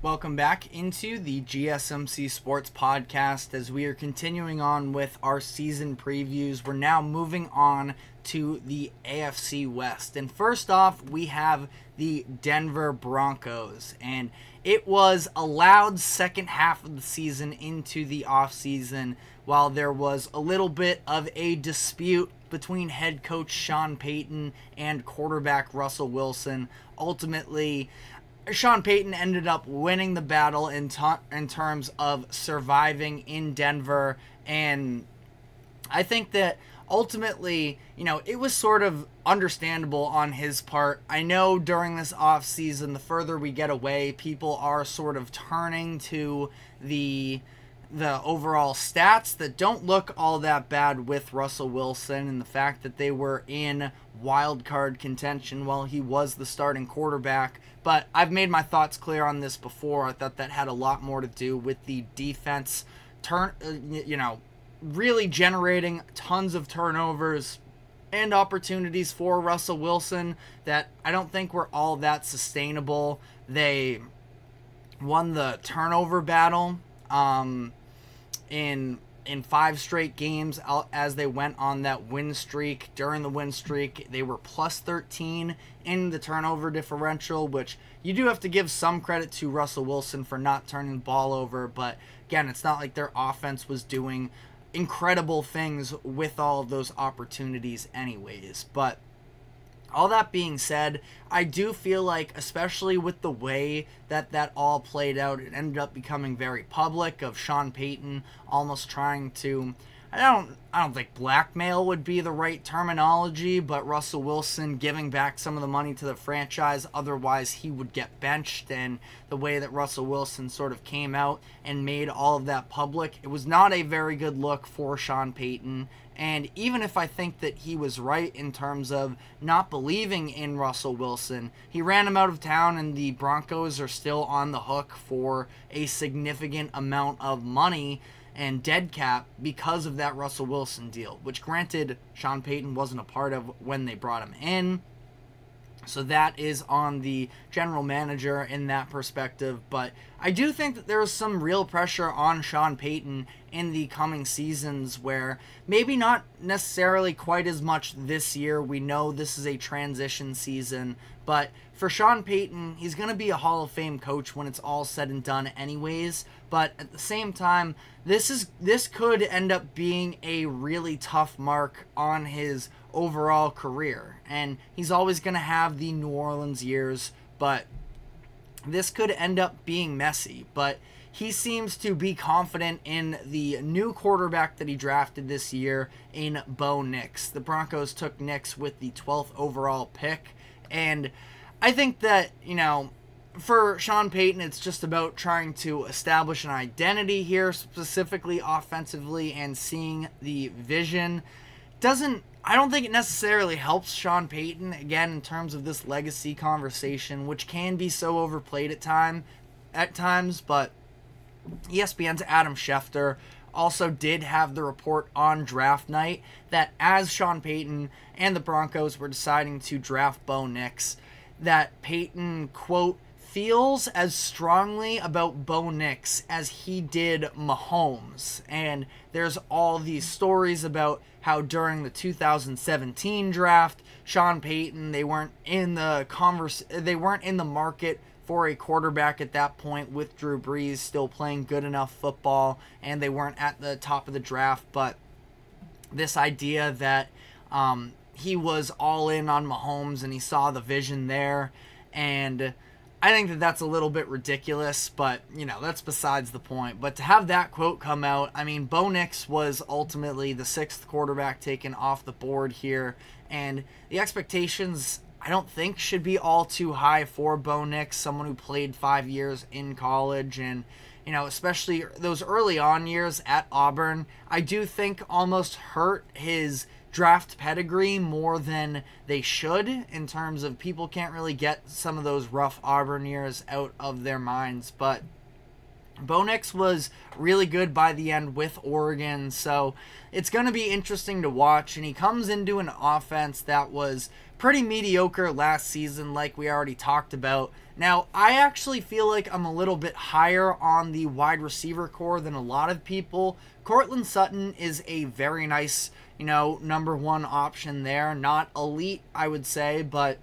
Welcome back into the GSMC Sports Podcast as we are continuing on with our season previews. We're now moving on to the AFC West. And first off, we have the Denver Broncos. And it was a loud second half of the season into the offseason while there was a little bit of a dispute between head coach Sean Payton and quarterback Russell Wilson. Ultimately, Sean Payton ended up winning the battle in terms of surviving in Denver, and I think that ultimately, it was sort of understandable on his part. I know during this offseason, the further we get away, people are sort of turning to the overall stats that don't look all that bad with Russell Wilson and the fact that they were in wild card contention while he was the starting quarterback. But I've made my thoughts clear on this before. I thought that had a lot more to do with the defense really generating tons of turnovers and opportunities for Russell Wilson that I don't think were all that sustainable. They won the turnover battle in 5 straight games as they went on that win streak. During the win streak, they were plus 13 in the turnover differential, which you do have to give some credit to Russell Wilson for not turning the ball over. But again, it's not like their offense was doing incredible things with all of those opportunities anyways. But all that being said, I do feel like, especially with the way that all played out, it ended up becoming very public of Sean Payton almost trying to, I don't think blackmail would be the right terminology, but Russell Wilson giving back some of the money to the franchise, otherwise he would get benched. And the way that Russell Wilson sort of came out and made all of that public, it was not a very good look for Sean Payton. And even if I think that he was right in terms of not believing in Russell Wilson, he ran him out of town, and the Broncos are still on the hook for a significant amount of money and dead cap because of that Russell Wilson deal, which granted Sean Payton wasn't a part of when they brought him in. So that is on the general manager in that perspective. But I do think that there is some real pressure on Sean Payton in the coming seasons, where maybe not necessarily quite as much this year. We know this is a transition season. But for Sean Payton, he's going to be a Hall of Fame coach when it's all said and done anyways. But at the same time, this could end up being a really tough mark on his overall career. And he's always going to have the New Orleans years, but this could end up being messy. But he seems to be confident in the new quarterback that he drafted this year in Bo Nix. The Broncos took Nix with the 12th overall pick. And I think that, for Sean Payton, it's just about trying to establish an identity here, specifically offensively, and seeing the vision. I don't think it necessarily helps Sean Payton, again, in terms of this legacy conversation, which can be so overplayed at times, but ESPN's Adam Schefter also did have the report on draft night that as Sean Payton and the Broncos were deciding to draft Bo Nix, that Payton, quote, feels as strongly about Bo Nix as he did Mahomes. And there's all these stories about how during the 2017 draft, Sean Payton, they weren't in the market for a quarterback at that point, with Drew Brees still playing good enough football, and they weren't at the top of the draft. But this idea that he was all in on Mahomes and he saw the vision there, and I think that that's a little bit ridiculous, but, that's besides the point. But to have that quote come out, I mean, Bo Nix was ultimately the 6th quarterback taken off the board here, and the expectations, I don't think, should be all too high for Bo Nix, someone who played 5 years in college, and, especially those early on years at Auburn, I do think almost hurt his draft pedigree more than they should, in terms of people can't really get some of those rough Auburn years out of their minds. But Bo Nix was really good by the end with Oregon, so it's going to be interesting to watch. And he comes into an offense that was pretty mediocre last season, like we already talked about. Now, I actually feel like I'm a little bit higher on the wide receiver core than a lot of people. Courtland Sutton is a very nice, number one option there. Not elite, I would say, but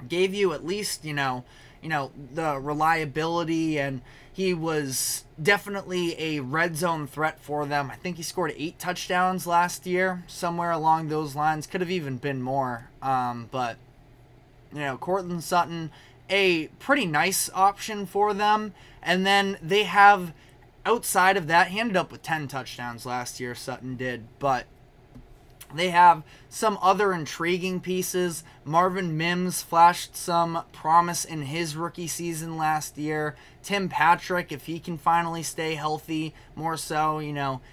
gave you at least, the reliability, and he was definitely a red zone threat for them. I think he scored 8 touchdowns last year, somewhere along those lines. Could have even been more. But, Courtland Sutton, a pretty nice option for them. And then they have, outside of that, he ended up with 10 touchdowns last year, Sutton did. But they have some other intriguing pieces. Marvin Mims flashed some promise in his rookie season last year. Tim Patrick, if he can finally stay healthy, more so,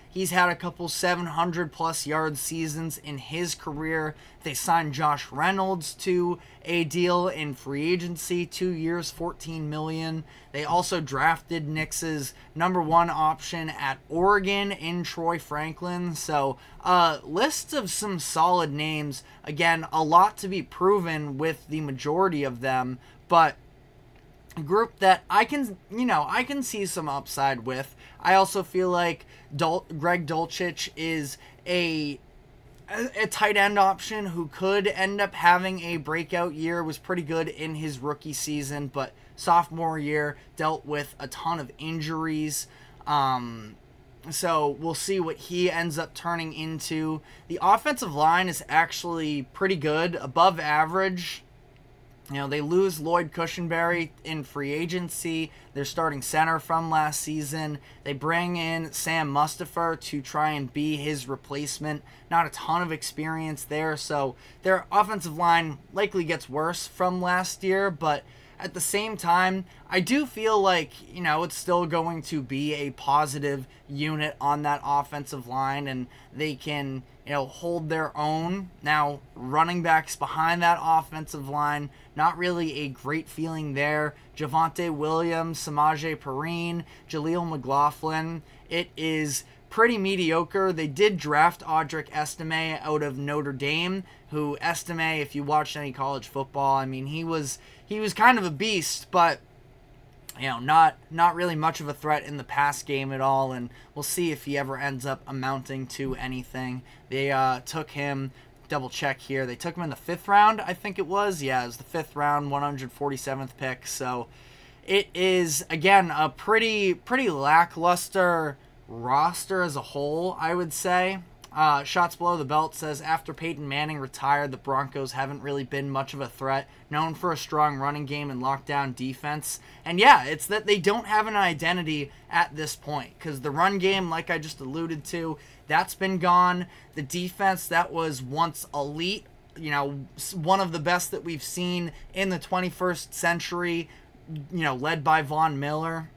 he's had a couple 700-plus yard seasons in his career. They signed Josh Reynolds to a deal in free agency, 2 years, $14 million. They also drafted Nix's number one option at Oregon in Troy Franklin. So, list of some solid names. Again, a lot to be proven with the majority of them, but a group that I can see some upside with. I also feel like Greg Dulcich is a tight end option who could end up having a breakout year. Was pretty good in his rookie season, but sophomore year dealt with a ton of injuries. So we'll see what he ends up turning into. The offensive line is actually pretty good, above average. They lose Lloyd Cushenberry in free agency, their starting center from last season. They bring in Sam Mustipher to try and be his replacement. Not a ton of experience there, so their offensive line likely gets worse from last year, but at the same time, I do feel like, it's still going to be a positive unit on that offensive line, and they can, hold their own. Now, running backs behind that offensive line, not really a great feeling there. Javonte Williams, Samaje Perine, Jaleel McLaughlin. It is pretty mediocre. They did draft Audric Estime out of Notre Dame, who Estime, if you watched any college football, he was kind of a beast, but not really much of a threat in the pass game at all, and we'll see if he ever ends up amounting to anything. They took him, double check here, they took him in the 5th round, I think it was. Yeah, it was the 5th round, 147th pick, so it is, again, a pretty lackluster roster as a whole, I would say. Shots Below the Belt says, after Peyton Manning retired, the Broncos haven't really been much of a threat, known for a strong running game and lockdown defense. And yeah, it's that they don't have an identity at this point, because the run game, like I just alluded to, that's been gone. The defense that was once elite, one of the best that we've seen in the 21st century, led by Von Miller,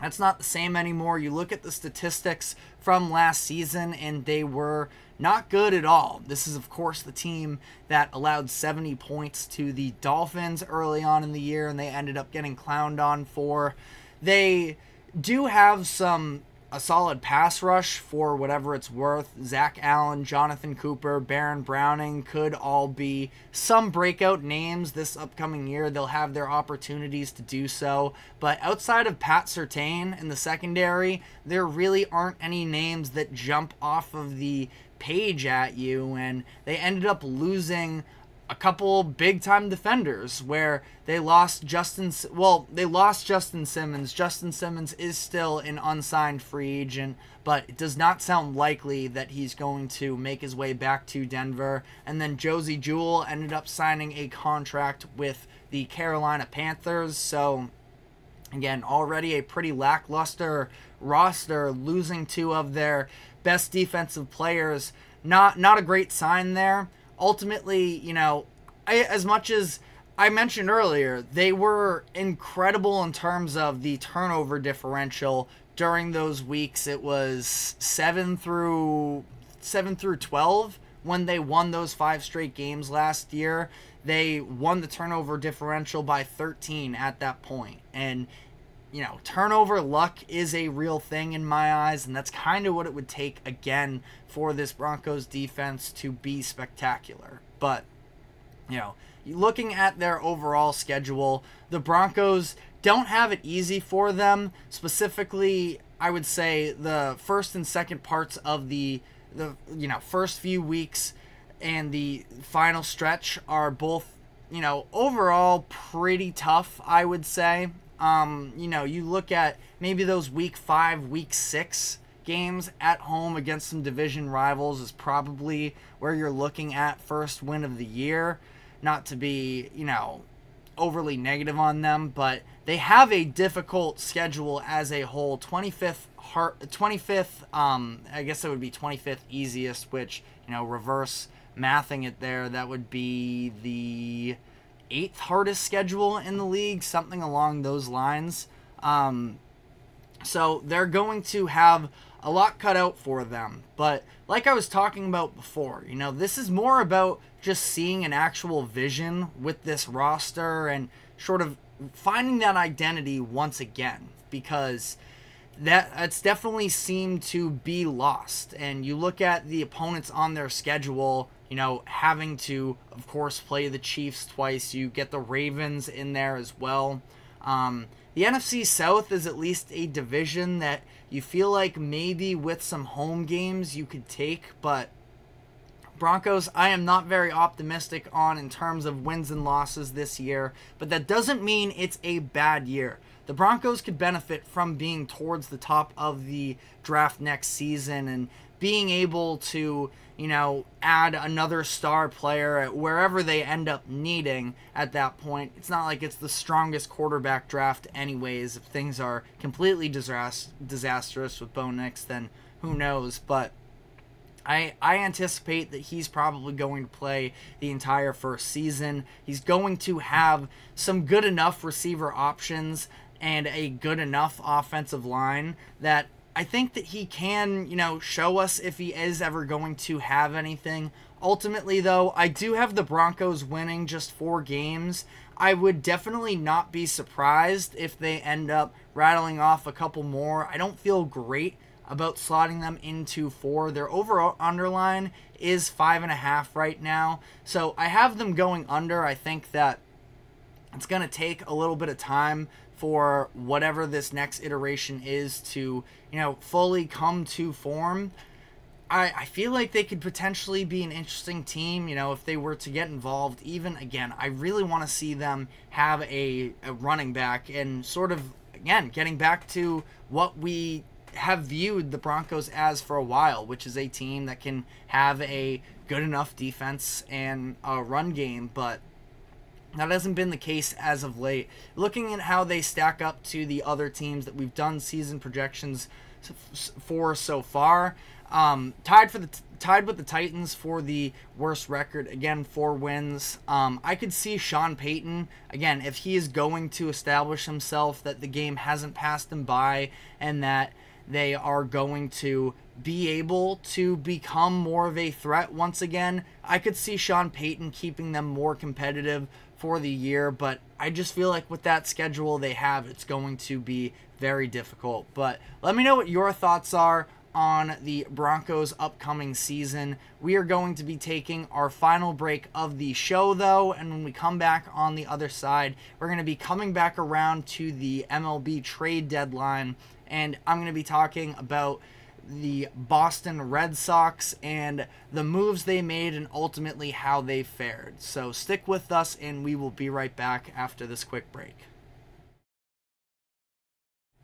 that's not the same anymore. You look at the statistics from last season, and they were not good at all. This is, of course, the team that allowed 70 points to the Dolphins early on in the year, and they ended up getting clowned on for. They do have a solid pass rush for whatever it's worth. Zach Allen, Jonathan Cooper, Baron Browning could all be some breakout names this upcoming year. They'll have their opportunities to do so. But outside of Pat Surtain in the secondary, there really aren't any names that jump off of the page at you. And they ended up losing a couple big-time defenders where they lost Justin Simmons. Justin Simmons is still an unsigned free agent, but it does not sound likely that he's going to make his way back to Denver. And then Josie Jewell ended up signing a contract with the Carolina Panthers. So, again, already a pretty lackluster roster, losing 2 of their best defensive players. Not a great sign there. Ultimately, as much as I mentioned earlier, they were incredible in terms of the turnover differential during those weeks. It was 7 through 12 when they won those 5 straight games last year. They won the turnover differential by 13 at that point. And turnover luck is a real thing in my eyes, and that's kind of what it would take again for this Broncos defense to be spectacular. But, looking at their overall schedule, the Broncos don't have it easy for them. Specifically, I would say the first and second parts of the first few weeks and the final stretch are both, overall pretty tough, I would say. You look at maybe those week 5, week 6 games at home against some division rivals is probably where you're looking at first win of the year. Not to be, overly negative on them, but they have a difficult schedule as a whole. 25th, I guess it would be 25th easiest, which, reverse mathing it there, that would be the 8th hardest schedule in the league, something along those lines. So they're going to have a lot cut out for them. But like I was talking about before, this is more about just seeing an actual vision with this roster and sort of finding that identity once again, because that's definitely seemed to be lost. And you look at the opponents on their schedule, having to, of course, play the Chiefs twice. You get the Ravens in there as well. The NFC South is at least a division that you feel like maybe with some home games you could take, but Broncos, I am not very optimistic on in terms of wins and losses this year, but that doesn't mean it's a bad year. The Broncos could benefit from being towards the top of the draft next season and being able to, add another star player at wherever they end up needing at that point. It's not like it's the strongest quarterback draft anyways. If things are completely disastrous with Bo Nix, then who knows, but I anticipate that he's probably going to play the entire first season. He's going to have some good enough receiver options and a good enough offensive line that I think that he can, show us if he is ever going to have anything. Ultimately, though, I do have the Broncos winning just 4 games. I would definitely not be surprised if they end up rattling off a couple more. I don't feel great about slotting them into 4. Their overall underline is 5.5 right now. So I have them going under. I think that it's going to take a little bit of time for whatever this next iteration is to, fully come to form. I feel like they could potentially be an interesting team, if they were to get involved. Even, again, I really want to see them have a running back and sort of, again, getting back to what we have viewed the Broncos as for a while, which is a team that can have a good enough defense and a run game, but that hasn't been the case as of late. Looking at how they stack up to the other teams that we've done season projections for so far, tied with the Titans for the worst record. Again, 4 wins. I could see Sean Payton, again, if he is going to establish himself that the game hasn't passed him by and that they are going to be able to become more of a threat once again, I could see Sean Payton keeping them more competitive for the year, but I just feel like with that schedule they have, it's going to be very difficult. But let me know what your thoughts are on the Broncos' upcoming season. We are going to be taking our final break of the show, though, and when we come back on the other side, we're going to be coming back around to the MLB trade deadline, and I'm going to be talking about the Boston Red Sox and the moves they made and ultimately how they fared. So stick with us, and we will be right back after this quick break.